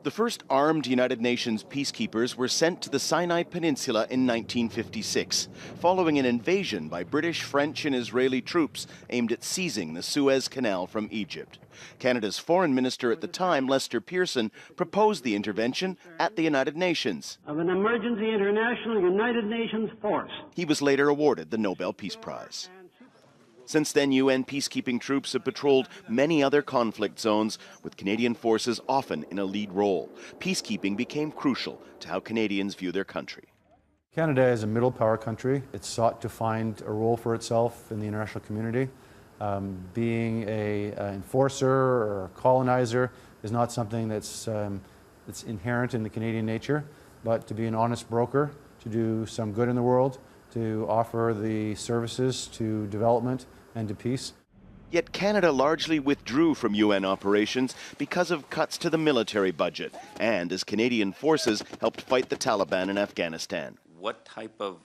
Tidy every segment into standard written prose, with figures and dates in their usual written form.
The first armed United Nations peacekeepers were sent to the Sinai Peninsula in 1956, following an invasion by British, French, and Israeli troops aimed at seizing the Suez Canal from Egypt. Canada's foreign minister at the time, Lester Pearson, proposed the intervention at the United Nations. Of an emergency international United Nations force. He was later awarded the Nobel Peace Prize. Since then, UN peacekeeping troops have patrolled many other conflict zones, with Canadian forces often in a lead role. Peacekeeping became crucial to how Canadians view their country. Canada is a middle power country. It's sought to find a role for itself in the international community. Being an enforcer or a colonizer is not something that's inherent in the Canadian nature, but to be an honest broker, to do some good in the world, to offer the services to development and to peace. Yet Canada largely withdrew from UN operations because of cuts to the military budget and as Canadian forces helped fight the Taliban in Afghanistan. What type of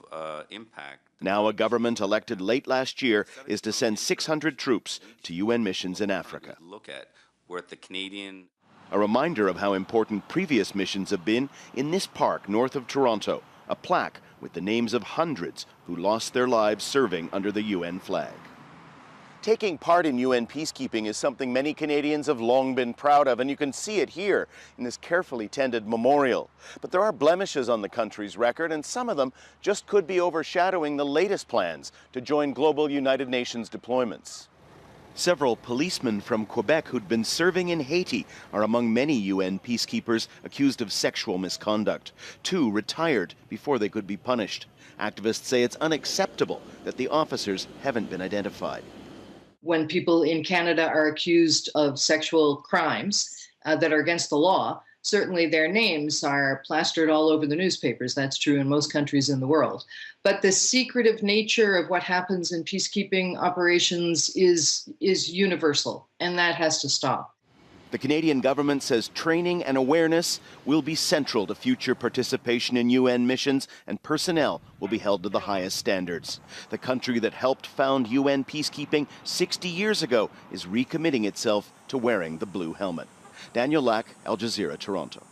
impact? Now a government elected late last year is to send 600 troops to UN missions in Africa. Look at where the Canadian... A reminder of how important previous missions have been in this park north of Toronto, a plaque with the names of hundreds who lost their lives serving under the UN flag. Taking part in UN peacekeeping is something many Canadians have long been proud of, and you can see it here in this carefully tended memorial. But there are blemishes on the country's record, and some of them just could be overshadowing the latest plans to join global United Nations deployments. Several policemen from Quebec who'd been serving in Haiti are among many UN peacekeepers accused of sexual misconduct. 2 retired before they could be punished. Activists say it's unacceptable that the officers haven't been identified. When people in Canada are accused of sexual crimes that are against the law, certainly their names are plastered all over the newspapers. That's true in most countries in the world. But the secretive nature of what happens in peacekeeping operations is universal, and that has to stop. The Canadian government says training and awareness will be central to future participation in UN missions, and personnel will be held to the highest standards. The country that helped found UN peacekeeping 60 years ago is recommitting itself to wearing the blue helmet. Daniel Lack, Al Jazeera, Toronto.